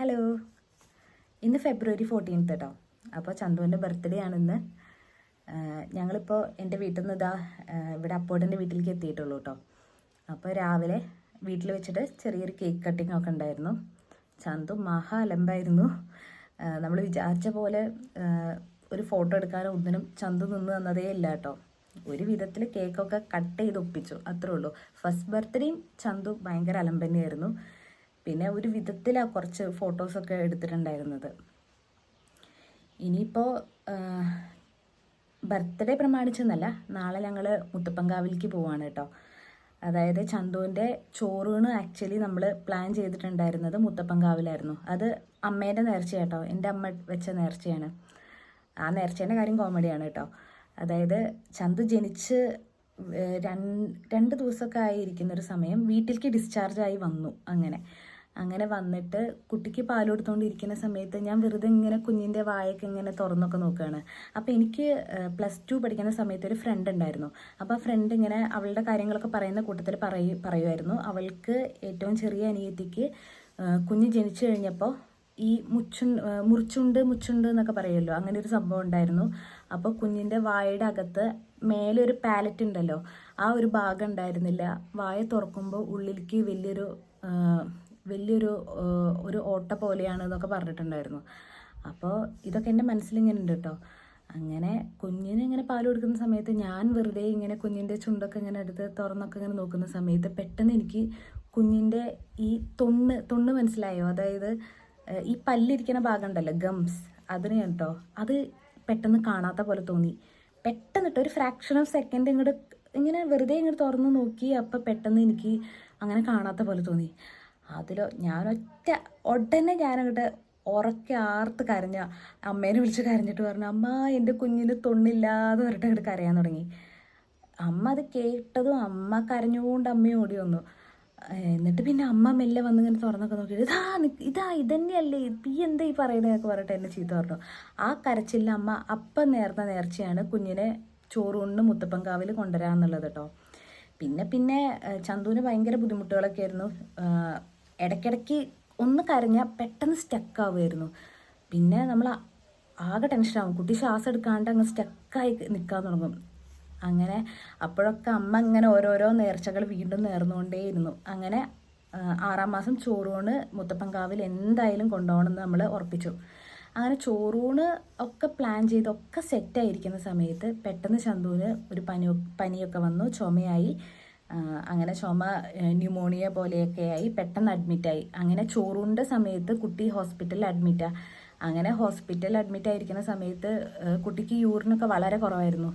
Hello, ഇന്ന് ഫെബ്രുവരി 14 കേട്ടോ. അപ്പോൾ ചന്തുവിൻ്റെ ബർത്ത്ഡേ ആണിന്ന്. ഞങ്ങളിപ്പോൾ എൻ്റെ വീട്ടിൽ നിന്ന് ഇവിടെ അപ്പോട്ടൻ്റെ വീട്ടിലേക്ക് എത്തിയിട്ടുള്ളൂ കേട്ടോ. അപ്പോൾ രാവിലെ വീട്ടിൽ വെച്ചിട്ട് ചെറിയൊരു കേക്ക് കട്ടിങ് ഒക്കെ ഉണ്ടായിരുന്നു. ചന്തു മഹാ അലമ്പായിരുന്നു. നമ്മൾ വിചാരിച്ച പോലെ ഒരു ഫോട്ടോ എടുക്കാനോ ഒന്നിനും ചന്തു നിന്ന് തന്നതേ ഇല്ല കേട്ടോ. ഒരു വിധത്തിൽ കേക്കൊക്കെ കട്ട് ചെയ്ത് ഒപ്പിച്ചു, അത്രേ ഉള്ളൂ. ഫസ്റ്റ് ബർത്ത്ഡേയും ചന്തു ഭയങ്കര അലമ്പന്നെയായിരുന്നു. പിന്നെ ഒരു വിധത്തിലാണ് കുറച്ച് ഫോട്ടോസൊക്കെ എടുത്തിട്ടുണ്ടായിരുന്നത്. ഇനിയിപ്പോൾ ബർത്ത്ഡേ പ്രമാണിച്ചെന്നല്ല, നാളെ ഞങ്ങൾ മുത്തപ്പൻകാവിലേക്ക് പോവാണ് കേട്ടോ. അതായത് ചന്തുവിൻ്റെ ചോറൂണ് ആക്ച്വലി നമ്മൾ പ്ലാൻ ചെയ്തിട്ടുണ്ടായിരുന്നത് മുത്തപ്പൻകാവിലായിരുന്നു. അത് അമ്മേൻ്റെ നേർച്ച കേട്ടോ, എൻ്റെ അമ്മ വെച്ച നേർച്ചയാണ്. ആ നേർച്ചേൻ്റെ കാര്യം കോമഡിയാണ് കേട്ടോ. അതായത് ചന്തു ജനിച്ച് രണ്ട് ദിവസമൊക്കെ ആയിരിക്കുന്നൊരു സമയം വീട്ടിലേക്ക് ഡിസ്ചാർജായി വന്നു. അങ്ങനെ വന്നിട്ട് കുട്ടിക്ക് പാൽ കൊടുത്തുകൊണ്ടിരിക്കുന്ന സമയത്ത് ഞാൻ വെറുതെ ഇങ്ങനെ കുഞ്ഞിൻ്റെ വായൊക്കെ ഇങ്ങനെ തുറന്നൊക്കെ നോക്കുകയാണ്. അപ്പോൾ എനിക്ക് +2 പഠിക്കുന്ന സമയത്ത് ഒരു ഫ്രണ്ട് ഉണ്ടായിരുന്നു. അപ്പോൾ ആ ഫ്രണ്ട് ഇങ്ങനെ അവളുടെ കാര്യങ്ങളൊക്കെ പറയുന്ന കൂട്ടത്തിൽ പറയുമായിരുന്നു. അവൾക്ക് ഏറ്റവും ചെറിയ അനിയത്തിക്ക് കുഞ്ഞ് ജനിച്ചു കഴിഞ്ഞപ്പോൾ ഈ മുറിച്ചുണ്ട് എന്നൊക്കെ പറയുമല്ലോ, അങ്ങനെ ഒരു സംഭവം ഉണ്ടായിരുന്നു. അപ്പോൾ കുഞ്ഞിൻ്റെ വായുടെ അകത്ത് മേലെ ഒരു പാലറ്റ് ഉണ്ടല്ലോ, ആ ഒരു ഭാഗം ഉണ്ടായിരുന്നില്ല. വായ തുറക്കുമ്പോൾ ഉള്ളിലേക്ക് വലിയൊരു ഓട്ട പോലെയാണ് എന്നൊക്കെ പറഞ്ഞിട്ടുണ്ടായിരുന്നു. അപ്പോൾ ഇതൊക്കെ എൻ്റെ മനസ്സിലിങ്ങനെ ഉണ്ട് കേട്ടോ. അങ്ങനെ കുഞ്ഞിന് ഇങ്ങനെ പാൽ കൊടുക്കുന്ന സമയത്ത് ഞാൻ വെറുതെ ഇങ്ങനെ കുഞ്ഞിൻ്റെ ചുണ്ടൊക്കെ ഇങ്ങനെ എടുത്ത് തുറന്നൊക്കെ ഇങ്ങനെ നോക്കുന്ന സമയത്ത് പെട്ടെന്ന് എനിക്ക് കുഞ്ഞിൻ്റെ ഈ തൊണ്ണ് മനസ്സിലായോ? അതായത് ഈ പല്ലിരിക്കുന്ന ഭാഗം ഉണ്ടല്ലോ, ഗംസ്, അതിന് കേട്ടോ അത് പെട്ടെന്ന് കാണാത്ത പോലെ തോന്നി. പെട്ടെന്നിട്ട് ഒരു ഫ്രാക്ഷൻ ഓഫ് സെക്കൻഡ് ഇങ്ങനെ വെറുതെ തുറന്ന് നോക്കി. അപ്പം പെട്ടെന്ന് എനിക്ക് അങ്ങനെ കാണാത്ത പോലെ തോന്നി. അതിലോ ഉടനെ ഞാനങ്ങോട്ട് ഉറക്കെ ആർത്ത് കരഞ്ഞ അമ്മേനെ വിളിച്ച് കരഞ്ഞിട്ട് പറഞ്ഞു, അമ്മ എൻ്റെ കുഞ്ഞിന് തൊണ്ണില്ലാതെ പറഞ്ഞിട്ട് അങ്ങോട്ട് കരയാൻ തുടങ്ങി. അമ്മ അത് കേട്ടതും അമ്മ കരഞ്ഞുകൊണ്ട് അമ്മയും ഓടി വന്നു. എന്നിട്ട് പിന്നെ അമ്മ മെല്ലെ വന്ന് ഇങ്ങനെ തുറന്നൊക്കെ നോക്കിയിട്ട് ഇതന്നെയല്ലേ ഈ എന്താ ഈ പറയുന്നതൊക്കെ പറഞ്ഞിട്ട് എന്നെ ചീത്ത പറഞ്ഞു. ആ കരച്ചില്ല അമ്മ അപ്പം നേർന്ന നേർച്ചയാണ് കുഞ്ഞിനെ ചോറൂണിന് മുത്തപ്പൻകാവിൽ കൊണ്ടുവരാന്നുള്ളത് കേട്ടോ. പിന്നെ ചന്തുവിന് ഭയങ്കര ബുദ്ധിമുട്ടുകളൊക്കെ ആയിരുന്നു. ഇടയ്ക്കിടയ്ക്ക് ഒന്ന് കരഞ്ഞാൽ പെട്ടെന്ന് സ്റ്റക്കാവുമായിരുന്നു. പിന്നെ നമ്മൾ ആകെ ടെൻഷനാവും. കുട്ടി ശ്വാസം എടുക്കാണ്ട് അങ്ങ് സ്റ്റക്കായി നിൽക്കാൻ തുടങ്ങും. അങ്ങനെ അപ്പോഴൊക്കെ അമ്മ ഇങ്ങനെ ഓരോരോ നേർച്ചകൾ വീണ്ടും നേർന്നുകൊണ്ടേയിരുന്നു. അങ്ങനെ 6-ാം മാസം ചോറൂണ് മുത്തപ്പൻകാവിൽ എന്തായാലും കൊണ്ടുപോകണമെന്ന് നമ്മൾ ഉറപ്പിച്ചു. അങ്ങനെ ചോറൂണ് ഒക്കെ പ്ലാൻ ചെയ്തൊക്കെ സെറ്റായിരിക്കുന്ന സമയത്ത് പെട്ടെന്ന് ചന്തുവിന് ഒരു പനിയൊക്കെ വന്നു, ചുമയായി. അങ്ങനെ ചുമ ന്യൂമോണിയ പോലെയൊക്കെ ആയി, പെട്ടെന്ന് അഡ്മിറ്റായി. അങ്ങനെ ചോറൂണിൻ്റെ സമയത്ത് കുട്ടി ഹോസ്പിറ്റലിൽ അഡ്മിറ്റാണ്. അങ്ങനെ ഹോസ്പിറ്റലിൽ അഡ്മിറ്റായിരിക്കുന്ന സമയത്ത് കുട്ടിക്ക് യൂറിനൊക്കെ വളരെ കുറവായിരുന്നു.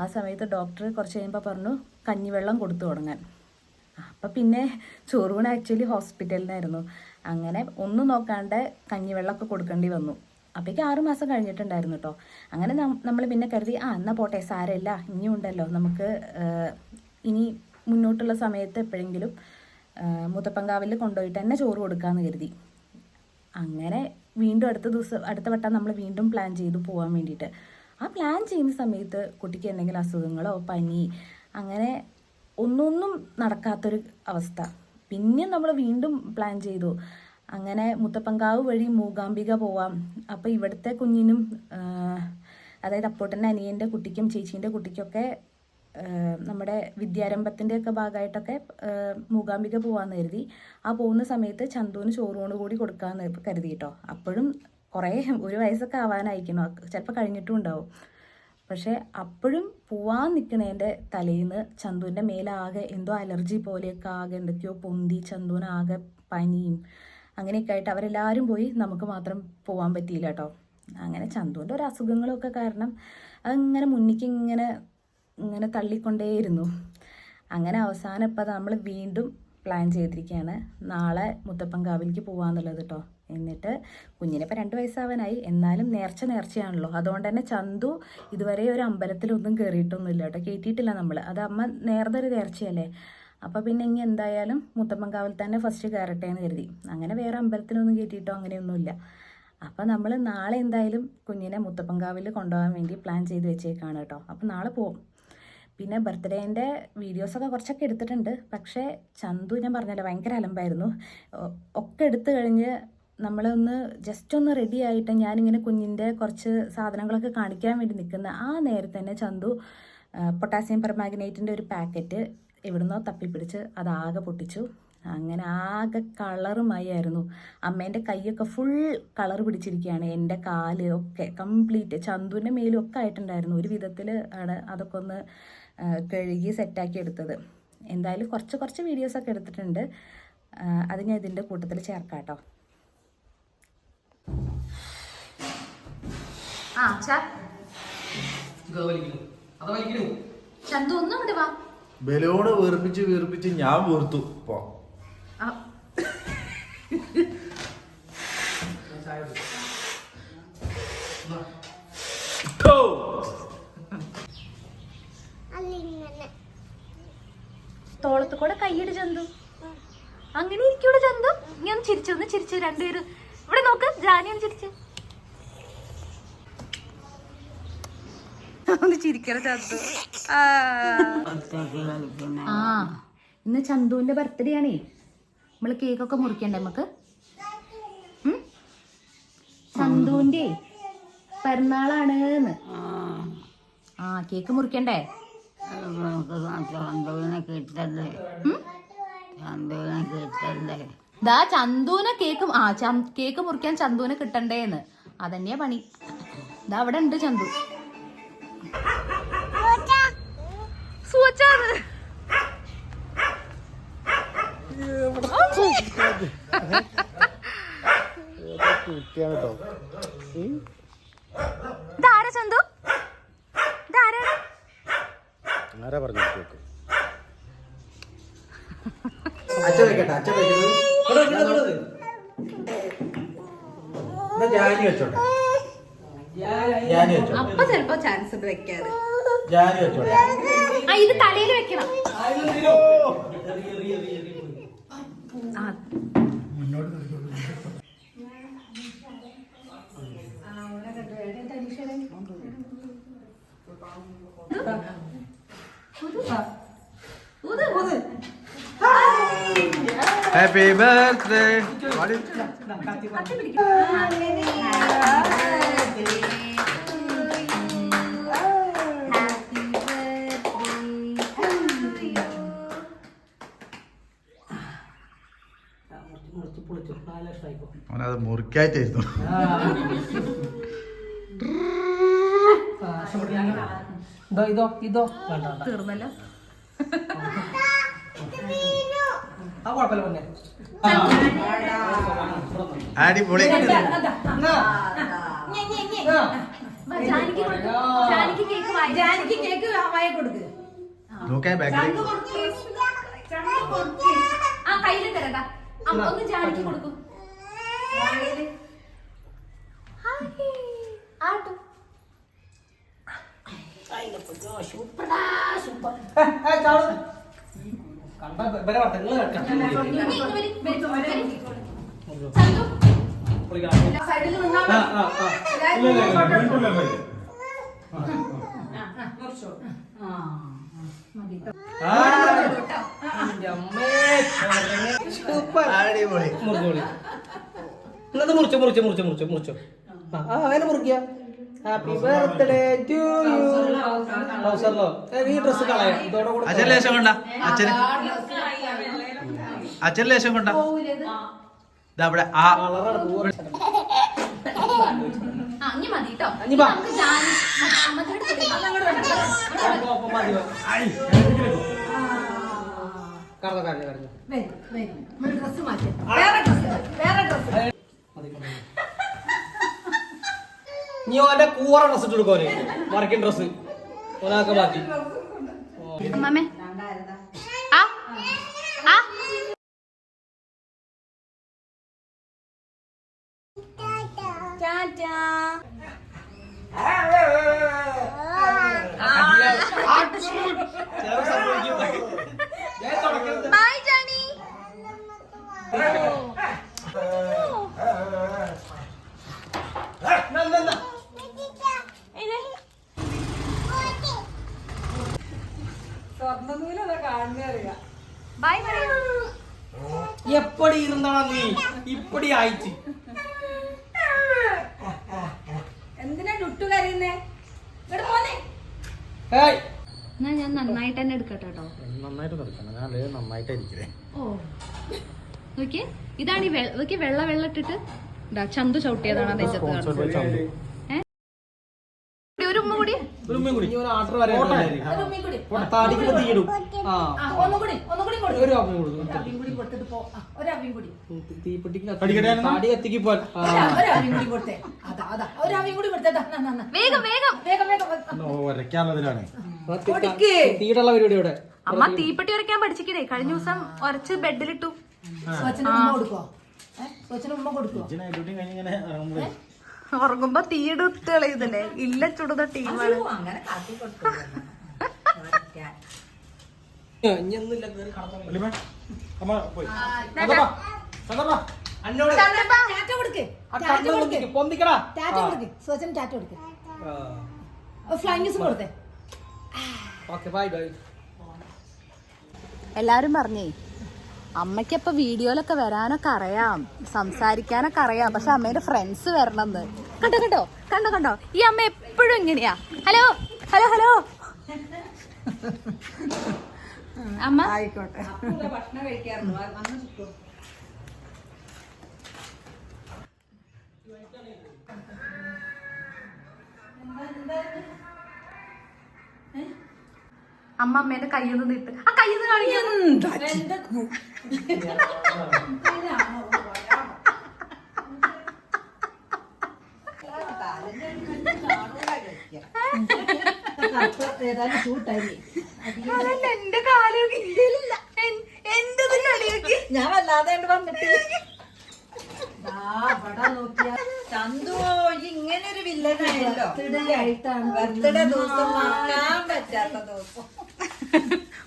ആ സമയത്ത് ഡോക്ടർ കുറച്ച് കഴിയുമ്പോൾ പറഞ്ഞു കഞ്ഞിവെള്ളം കൊടുത്തു തുടങ്ങാൻ. അപ്പം പിന്നെ ചോറൂണ് ആക്ച്വലി ഹോസ്പിറ്റലിനായിരുന്നു. അങ്ങനെ ഒന്നും നോക്കാണ്ട് കഞ്ഞിവെള്ളമൊക്കെ കൊടുക്കേണ്ടി വന്നു. അപ്പോഴേക്ക് 6 മാസം കഴിഞ്ഞിട്ടുണ്ടായിരുന്നു കേട്ടോ. അങ്ങനെ നമ്മൾ പിന്നെ കരുതി എന്നാൽ പോട്ടെ, സാരമില്ല, ഇനിയും ഉണ്ടല്ലോ നമുക്ക്, ഇനി മുന്നോട്ടുള്ള സമയത്ത് എപ്പോഴെങ്കിലും മുത്തപ്പൻകാവിൽ കൊണ്ടുപോയിട്ട് തന്നെ ചോറ് കൊടുക്കാമെന്ന് കരുതി. അങ്ങനെ വീണ്ടും അടുത്ത വട്ടം നമ്മൾ വീണ്ടും പ്ലാൻ ചെയ്തു പോകാൻ വേണ്ടിയിട്ട്. ആ പ്ലാൻ ചെയ്യുന്ന സമയത്ത് കുട്ടിക്ക് എന്തെങ്കിലും അസുഖങ്ങളോ പനി അങ്ങനെ ഒന്നും നടക്കാത്തൊരു അവസ്ഥ. പിന്നെ നമ്മൾ വീണ്ടും പ്ലാൻ ചെയ്തു. അങ്ങനെ മുത്തപ്പൻകാവ് വഴി മൂകാംബിക പോവാം. അപ്പോൾ ഇവിടുത്തെ കുഞ്ഞിനും, അതായത് അപ്പോട്ടൻ്റെ അനിയൻ്റെ കുട്ടിക്കും ചേച്ചീൻ്റെ കുട്ടിക്കൊക്കെ നമ്മുടെ വിദ്യാരംഭത്തിൻ്റെ ഒക്കെ ഭാഗമായിട്ടൊക്കെ മൂകാംബിക പോകാമെന്ന് കരുതി. ആ പോകുന്ന സമയത്ത് ചന്തുവിന് ചോറൂണ് കൂടി കൊടുക്കാമെന്ന് കരുതി കേട്ടോ. അപ്പോഴും ഒരു വയസ്സൊക്കെ ആവാനായിരിക്കണം, ചിലപ്പോൾ കഴിഞ്ഞിട്ടും ഉണ്ടാവും. പക്ഷേ അപ്പോഴും പോവാൻ നിൽക്കണേൻ്റെ തലേന്ന് ചന്തുവിൻ്റെ മേലാകെ എന്തോ അലർജി പോലെയൊക്കെ ആകെ എന്തൊക്കെയോ പൊന്തി, ചന്തുവിനാകെ പനിയും അങ്ങനെയൊക്കെ ആയിട്ട് അവരെല്ലാവരും പോയി, നമുക്ക് മാത്രം പോകാൻ പറ്റിയില്ല കേട്ടോ. അങ്ങനെ ചന്തുവിൻ്റെ ഒരു അസുഖങ്ങളൊക്കെ കാരണം അതിങ്ങനെ മുന്നിക്ക് ഇങ്ങനെ തള്ളിക്കൊണ്ടേയിരുന്നു. അങ്ങനെ അവസാനം ഇപ്പം നമ്മൾ വീണ്ടും പ്ലാൻ ചെയ്തിരിക്കുകയാണ് നാളെ മുത്തപ്പൻകാവിലേക്ക് പോകാമെന്നുള്ളത് കേട്ടോ. എന്നിട്ട് കുഞ്ഞിനിപ്പോൾ 2 വയസ്സാവാനായി, എന്നാലും നേർച്ചയാണല്ലോ. അതുകൊണ്ട് തന്നെ ചന്തു ഇതുവരെ ഒരു അമ്പലത്തിലൊന്നും കയറിയിട്ടൊന്നുമില്ല കേട്ടോ, കയറ്റിയിട്ടില്ല നമ്മൾ. അത് അമ്മ നേർന്നൊരു നേർച്ചയല്ലേ. അപ്പോൾ പിന്നെ ഇനി എന്തായാലും മുത്തപ്പൻകാവിൽ തന്നെ ഫസ്റ്റ് കയറട്ടെ എന്ന് കരുതി. അങ്ങനെ വേറെ അമ്പലത്തിലൊന്നും കയറ്റിയിട്ടോ അങ്ങനെയൊന്നുമില്ല. അപ്പോൾ നമ്മൾ നാളെ എന്തായാലും കുഞ്ഞിനെ മുത്തപ്പൻകാവിൽ കൊണ്ടുപോകാൻ വേണ്ടി പ്ലാൻ ചെയ്ത് വെച്ചേക്കാണ് കേട്ടോ. അപ്പോൾ നാളെ പോകും. പിന്നെ ബർത്ത്ഡേൻ്റെ വീഡിയോസൊക്കെ കുറച്ചൊക്കെ എടുത്തിട്ടുണ്ട്. പക്ഷേ ചന്തു ഞാൻ പറഞ്ഞല്ലോ ഭയങ്കര അലമ്പായിരുന്നു. ഒക്കെ എടുത്തു കഴിഞ്ഞ് നമ്മളൊന്ന് ജസ്റ്റ് ഒന്ന് റെഡി ആയിട്ട് ഞാനിങ്ങനെ കുഞ്ഞിൻ്റെ കുറച്ച് സാധനങ്ങളൊക്കെ കാണിക്കാൻ വേണ്ടി നിൽക്കുന്ന ആ നേരത്തെ തന്നെ ചന്തു പൊട്ടാസ്യം പെർമാഗ്നേറ്റിൻ്റെ ഒരു പാക്കറ്റ് എവിടുന്നോ തപ്പിപ്പിടിച്ച് അതാകെ പൊട്ടിച്ചു. അങ്ങനെ ആകെ കളറുമായി ആയിരുന്നു. അമ്മേൻ്റെ കൈയൊക്കെ ഫുൾ കളർ പിടിച്ചിരിക്കുകയാണ്. എൻ്റെ കാല് ഒക്കെ കംപ്ലീറ്റ്, ചന്തുവിൻ്റെ മേലും ഒക്കെ ആയിട്ടുണ്ടായിരുന്നു. ഒരു വിധത്തിൽ ആണ് അതൊക്കെ ഒന്ന് കഴുകി സെറ്റാക്കി എടുത്തത്. എന്തായാലും കുറച്ച് വീഡിയോസൊക്കെ എടുത്തിട്ടുണ്ട്. അത് ഞാൻ ഇതിൻ്റെ കൂട്ടത്തിൽ ചേർക്കാം കേട്ടോ. ചന്തു ഒന്നും ഇവിടെ വാ. ബലൂണ് വീർപ്പിച്ച് ഞാൻ വീർത്തു. തോളത്ത് കൂടെ കൈയിട് ചന്തു. അങ്ങനെ ഇരിക്കൂടെ ചന്തു. ഞാൻ ചിരിച്ചു രണ്ടുപേരും ഇവിടെ നോക്ക്. ജാനി ഒന്ന് ചിരിച്ചു. ഒന്ന് ചിരിക്കണ ചന്തു. ആ ഇന്ന് ചന്തുവിന്റെ ബർത്ത്ഡേ ആണേ. നമ്മള് കേക്കൊക്കെ മുറിക്കണ്ടേ നമുക്ക്? ചന്തുവിന്റെ പിറന്നാളാണ്. ആ കേക്ക് മുറിക്കണ്ടേ? ദാ ചന്തുവിനെ കേക്ക് മുറിക്കാൻ ചന്തുവിനെ കിട്ടണ്ടേന്ന്. അതന്നെയാ പണി. ദാ അവിടെ ഉണ്ട് ചന്തു. ഇതാരാ ചന്തു? ഇതാരാണ്? ആരാ പറഞ്ഞു? അപ്പൊ ചെലപ്പോ ചാൻസ് ഇത് വെക്കാറ്. ഇത് തലയിൽ വെക്കണം. Happy birthday. അവനത് മുറിക്കായിട്ടായിരുന്നു. തീർന്നല്ലോ. അടിപൊളി. നോക്കാൻ ബാക്കിൽ കയ്യില് തരടാ. ഒന്ന് ജാനിക്ക് കൊടുക്കും. മുറിച്ചോ. അങ്ങനെ മുറിക്കുക. Happy birthday to you. ഈ ഡ്രസ് കളയാം. അച്ഛൻ ലേശം കൊണ്ട. അച്ഛൻ ലേശം കൊണ്ട. അവിടെ ആ നീ ഓന്റെ കൂറ ഡ്രസ് ഇട്ട് കൊടുക്കോനെ. വർക്കിംഗ് ഡ്രസ് ഓനാക്കെ മാറ്റി. ബൈ ജാനി. எப்படி இருந்தாலும் நீ இப்படி ஆயிடுச்சு. ഏയ് എന്നാ ഞാൻ നന്നായിട്ട് തന്നെ എടുക്കട്ടെ കേട്ടോ. നന്നായിട്ട് നടക്കണം, ഞാൻ നന്നായിട്ടായിരിക്കേ. ഓ നോക്കിയേ, ഇതാണ് ഈ നോക്കി വെള്ള ഇട്ടിട്ട് ചന്തു ചവിട്ടിയതാണ് നെഞ്ചത്ത്. ഒരു ഉമ്മ കൂടി ആർഡർ വരെ താടിക്ക് തീയിടും. തീപ്പെട്ടിക്ക് താടി കത്തിക്ക് പോൽ. ഒരക്കാനുള്ളതിലാണ് തീയിട്ടുള്ള പരിപാടി ഇവിടെ. അമ്മ തീപ്പെട്ടി ഉരയ്ക്കാൻ പഠിച്ചിക്കണേ. കഴിഞ്ഞ ദിവസം ഉരച്ച് ബെഡിലിട്ടു. ഉറങ്ങുമ്പോ തീയെടുത്ത് കളയുന്നല്ലേ. ഇല്ല ചുടുന്ന ടീമാണ്. എല്ലാരും പറഞ്ഞേ അമ്മയ്ക്കപ്പൊ വീഡിയോയിലൊക്കെ വരാനൊക്കെ അറിയാം, സംസാരിക്കാനൊക്കെ അറിയാം, പക്ഷെ അമ്മേന്റെ ഫ്രണ്ട്സ് വരണമെന്ന്. കണ്ടോ ഈ അമ്മ എപ്പോഴും ഇങ്ങനെയാ. ഹലോ ഹലോ ഹലോ അമ്മ ആയിക്കോട്ടെ. ഭക്ഷണം കഴിക്കാറുണ്ടോ? അമ്മ അമ്മേന്റെ കയ്യൊന്ന് നീട്ട്. ആ കയ്യൊന്ന് കാണിക്കുന്നു. എന്റെ കാലം എന്റത് കളിയാക്കി. ഞാൻ വല്ലാതെ വന്നിട്ട് ചന്തു ഇങ്ങനെ ഒരു വില്ലനായല്ലോ. ബർത്ത്ഡേ ദിവസം മറക്കാൻ പറ്റാത്ത ദിവസം.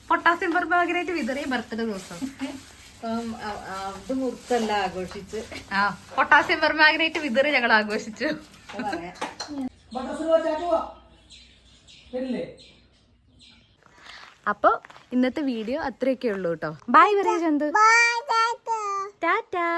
പൊട്ടാസ്യം പെർമാഗ്നേറ്റ് വിതറിയ ബർത്ത്ഡേ ദിവസം അത് മുറിച്ചല്ല ആഘോഷിച്ച്. ആ പൊട്ടാസ്യം പെർമാഗ്നേറ്റ് വിതറി ഞങ്ങൾ ആഘോഷിച്ചു. അപ്പൊ ഇന്നത്തെ വീഡിയോ അത്രയൊക്കെ ഉള്ളൂ കേട്ടോ. ബൈ പറയാ ചന്തു. ടാറ്റാ.